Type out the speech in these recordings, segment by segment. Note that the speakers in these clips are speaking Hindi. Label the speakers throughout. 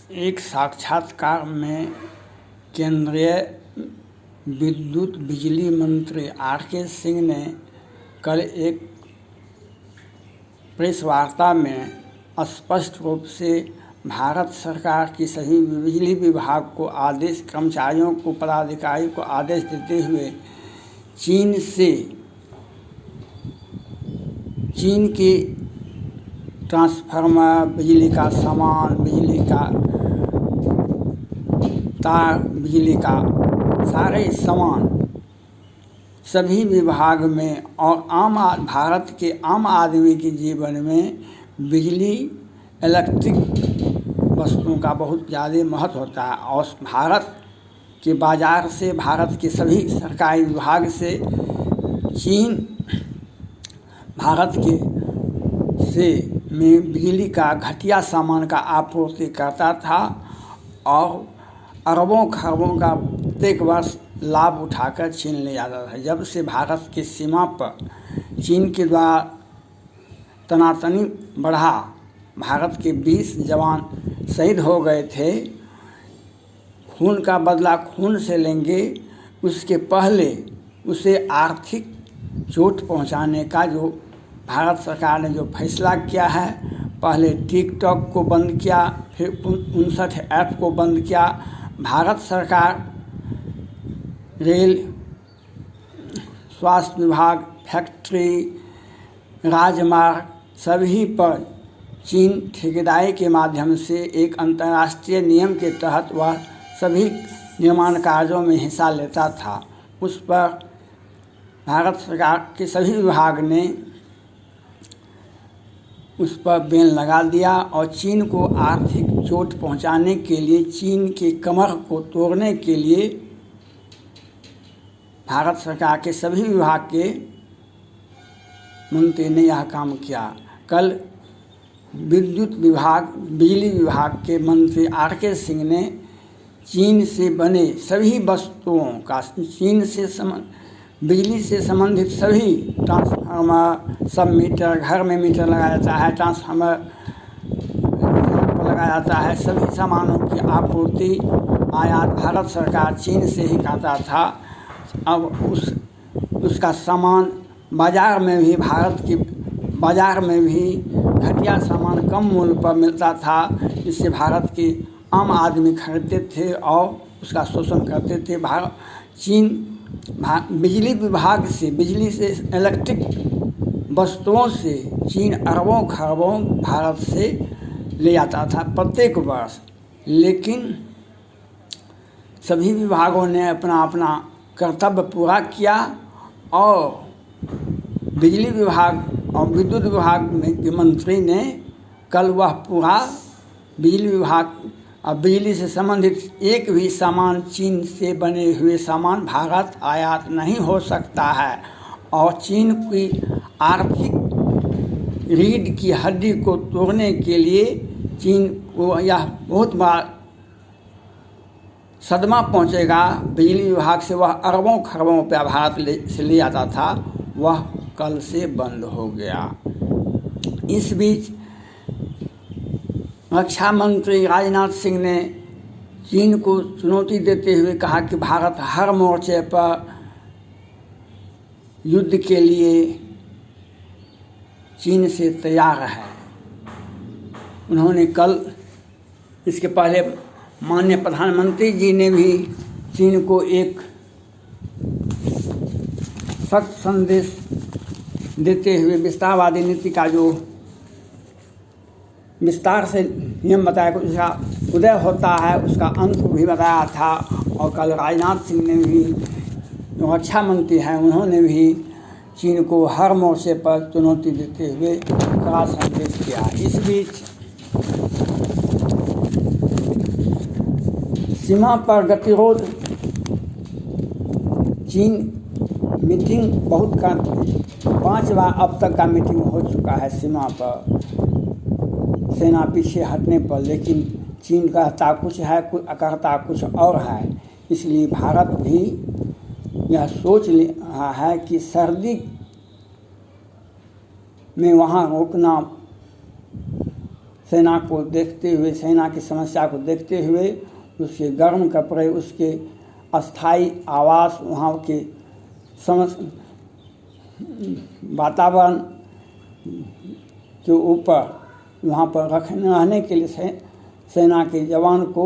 Speaker 1: एक साक्षात्कार में केंद्रीय विद्युत बिजली मंत्री आर.के. सिंह ने कल एक प्रेस वार्ता में स्पष्ट रूप से भारत सरकार की सभी बिजली विभाग को कर्मचारियों को पदाधिकारी को आदेश देते हुए चीन के ट्रांसफार्मर, बिजली का सामान, बिजली का तार, बिजली का सारे सामान सभी विभाग में और भारत के आम आदमी के जीवन में बिजली इलेक्ट्रिक वस्तुओं का बहुत ज़्यादा महत्व होता है। और भारत के बाज़ार से, भारत के सभी सरकारी विभाग से चीन भारत के में बिजली का घटिया सामान का आपूर्ति करता था और अरबों खरबों का प्रत्येक वर्ष लाभ उठाकर चीन ले जाता था। जब से भारत की सीमा पर चीन के द्वारा तनातनी बढ़ा, भारत के 20 जवान शहीद हो गए थे। खून का बदला खून से लेंगे, उसके पहले उसे आर्थिक चोट पहुंचाने का जो भारत सरकार ने जो फैसला किया है, पहले टिकटॉक को बंद किया, फिर 59 ऐप को बंद किया। भारत सरकार रेल, स्वास्थ्य विभाग, फैक्ट्री, राजमार्ग सभी पर चीन ठेकेदारी के माध्यम से एक अंतर्राष्ट्रीय नियम के तहत वह सभी निर्माण कार्यों में हिस्सा लेता था। उस पर भारत सरकार के सभी विभाग ने उस पर बैन लगा दिया और चीन को आर्थिक चोट पहुंचाने के लिए, चीन के कमर को तोड़ने के लिए भारत सरकार के सभी विभाग के मंत्री ने यह काम किया। कल विद्युत विभाग, बिजली विभाग के मंत्री आर.के. सिंह ने चीन से बने सभी वस्तुओं का, बिजली से संबंधित सभी ट्रांसफार्मर, सब मीटर, घर में मीटर लगाया जाता है, ट्रांसफार्मर लगाया जाता है, सभी सामानों की आपूर्ति आयात भारत सरकार चीन से ही करता था। अब उसका सामान बाज़ार में भी, भारत के बाज़ार में भी घटिया सामान कम मूल्य पर मिलता था, जिससे भारत के आम आदमी खरीदते थे और उसका शोषण करते थे। चीन बिजली विभाग से, बिजली से, इलेक्ट्रिक वस्तुओं से चीन अरबों खरबों भारत से ले जाता था प्रत्येक वर्ष। लेकिन सभी विभागों ने अपना अपना कर्तव्य पूरा किया और बिजली विभाग और विद्युत विभाग के मंत्री ने कल वह पूरा बिजली विभाग और बिजली से संबंधित एक भी सामान, चीन से बने हुए सामान भारत आयात नहीं हो सकता है और चीन की आर्थिक रीढ़ की हड्डी को तोड़ने के लिए चीन को यह बहुत बड़ा सदमा पहुंचेगा। बिजली विभाग से वह अरबों खरबों रुपया भारत से ले आता था, वह कल से बंद हो गया। इस बीच रक्षा मंत्री राजनाथ सिंह ने चीन को चुनौती देते हुए कहा कि भारत हर मोर्चे पर युद्ध के लिए चीन से तैयार है। उन्होंने कल, इसके पहले माननीय प्रधानमंत्री जी ने भी चीन को एक सख्त संदेश देते हुए विस्तारवादी नीति का जो विस्तार से नियम बताया, उसका उदय होता है, उसका अंत भी बताया था। और कल राजनाथ सिंह ने भी, जो रक्षा मंत्री हैं, उन्होंने भी चीन को हर मोर्चे पर चुनौती देते हुए कड़ा संदेश दिया। इस बीच सीमा पर गतिरोध, चीन मीटिंग बहुत का 5 बार अब तक का मीटिंग हो चुका है सीमा पर, सेना पीछे हटने पर, लेकिन चीन कहता कुछ है, करता कुछ और है। इसलिए भारत भी यह सोच रहा है कि सर्दी में वहाँ रोकना सेना को देखते हुए, सेना की समस्या को देखते हुए उसके गर्म कपड़े, उसके अस्थाई आवास, वहाँ के वातावरण के ऊपर वहाँ पर रहने के लिए सेना के जवान को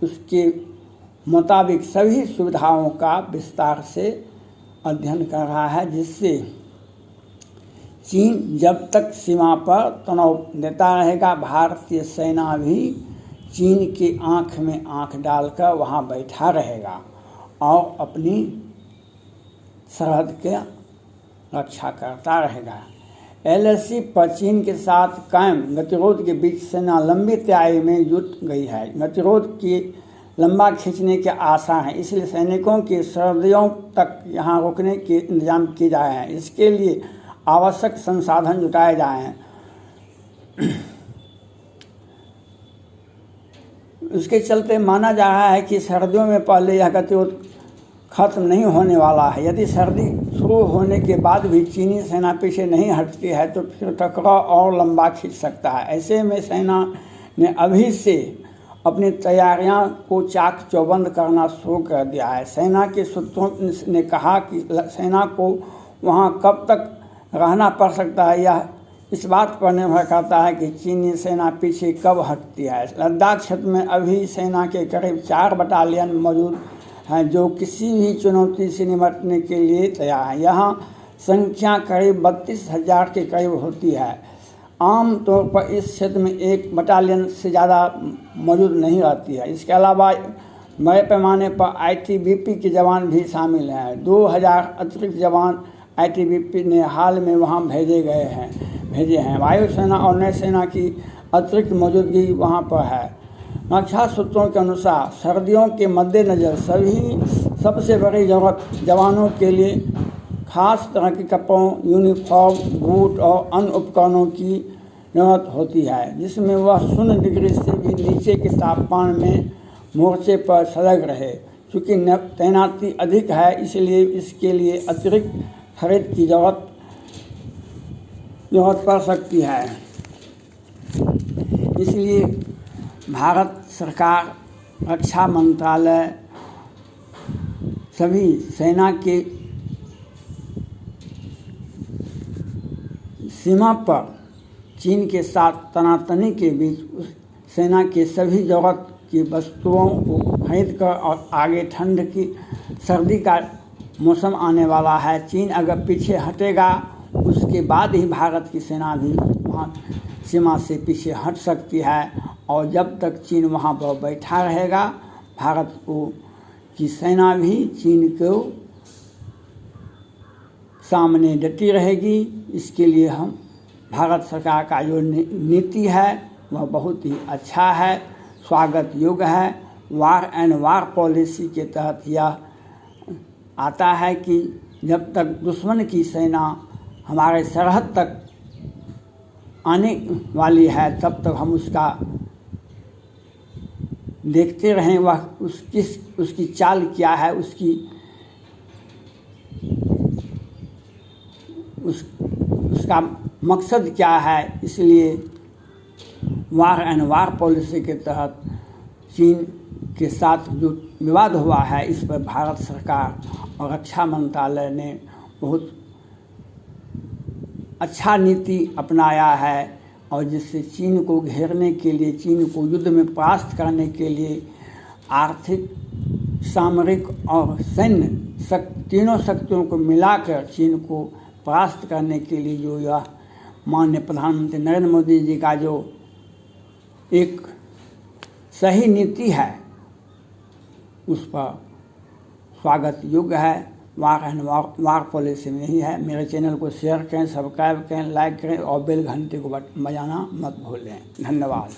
Speaker 1: उसके मुताबिक सभी सुविधाओं का विस्तार से अध्ययन कर रहा है, जिससे चीन जब तक सीमा पर तनाव देता रहेगा, भारतीय सेना भी चीन की आंख में आंख डालकर वहां बैठा रहेगा और अपनी सरहद के रक्षा करता रहेगा। LAC पर चीन के साथ कायम गतिरोध के बीच सेना लंबी तैयारी में जुट गई है। गतिरोध की लंबा खींचने के आसार हैं, इसलिए सैनिकों की सर्दियों तक यहाँ रुकने के इंतजाम किए जाए हैं। इसके लिए आवश्यक संसाधन जुटाए जाए हैं। उसके चलते माना जा रहा है कि सर्दियों में पहले यह गतिरोध खत्म नहीं होने वाला है। यदि सर्दी शुरू होने के बाद भी चीनी सेना पीछे नहीं हटती है तो फिर टकराव और लंबा खींच सकता है। ऐसे में सेना ने अभी से अपनी तैयारियां को चाक चौबंद करना शुरू कर दिया है। सेना के सूत्रों ने कहा कि सेना को वहां कब तक रहना पड़ सकता है, यह इस बात पर निर्भर करता है कि चीनी सेना पीछे कब हटती है। लद्दाख क्षेत्र में अभी सेना के करीब 4 बटालियन मौजूद हैं, जो किसी भी चुनौती से निपटने के लिए तैयार हैं। यहाँ संख्या करीब 32,000 के करीब होती है। आम तौर पर इस क्षेत्र में 1 बटालियन से ज़्यादा मौजूद नहीं रहती है। इसके अलावा बड़े पैमाने पर ITBP के जवान भी शामिल हैं। 2000 अतिरिक्त जवान ITBP ने हाल में वहां भेजे हैं। वायुसेना और नौसेना की अतिरिक्त मौजूदगी वहां पर है। रक्षा सूत्रों के अनुसार सर्दियों के मद्देनज़र सबसे बड़ी जरूरत जवानों के लिए खास तरह के कपड़ों, यूनिफॉर्म, बूट और अन्य उपकरणों की जरूरत होती है, जिसमें वह 0 डिग्री से भी नीचे के तापमान में मोर्चे पर सजग रहे। चूँकि तैनाती अधिक है, इसलिए इसके लिए अतिरिक्त खरीद की जरूरत पड़ सकती है। इसलिए भारत सरकार, रक्षा मंत्रालय सभी सेना के सीमा पर चीन के साथ तनातनी के बीच सेना के सभी जरूरत की वस्तुओं को खरीद कर और आगे ठंड की सर्दी का मौसम आने वाला है। चीन अगर पीछे हटेगा उसके बाद ही भारत की सेना भी वहाँ सीमा से पीछे हट सकती है, और जब तक चीन वहाँ पर बैठा रहेगा भारत की सेना भी चीन को सामने डटी रहेगी। इसके लिए हम भारत सरकार का जो नीति है वह बहुत ही अच्छा है, स्वागत योग्य है। वार एंड वार पॉलिसी के तहत यह आता है कि जब तक दुश्मन की सेना हमारे सरहद तक आने वाली है तब तक हम उसका देखते रहें, वह उसकी चाल क्या है, उसका मकसद क्या है। इसलिए वार एंड वार पॉलिसी के तहत चीन के साथ जो विवाद हुआ है इस पर भारत सरकार और रक्षा मंत्रालय ने बहुत अच्छा नीति अपनाया है, और जिससे चीन को घेरने के लिए, चीन को युद्ध में परास्त करने के लिए आर्थिक, सामरिक और सैन्य तीनों शक्तियों को मिलाकर चीन को परास्त करने के लिए जो यह माननीय प्रधानमंत्री नरेंद्र मोदी जी का जो एक सही नीति है उस पर स्वागत योग्य है। वार एंड वार पॉलिसी में ही है। मेरे चैनल को शेयर करें, सब्सक्राइब करें, लाइक करें और बेल घंटे को बजाना मत भूलें। धन्यवाद।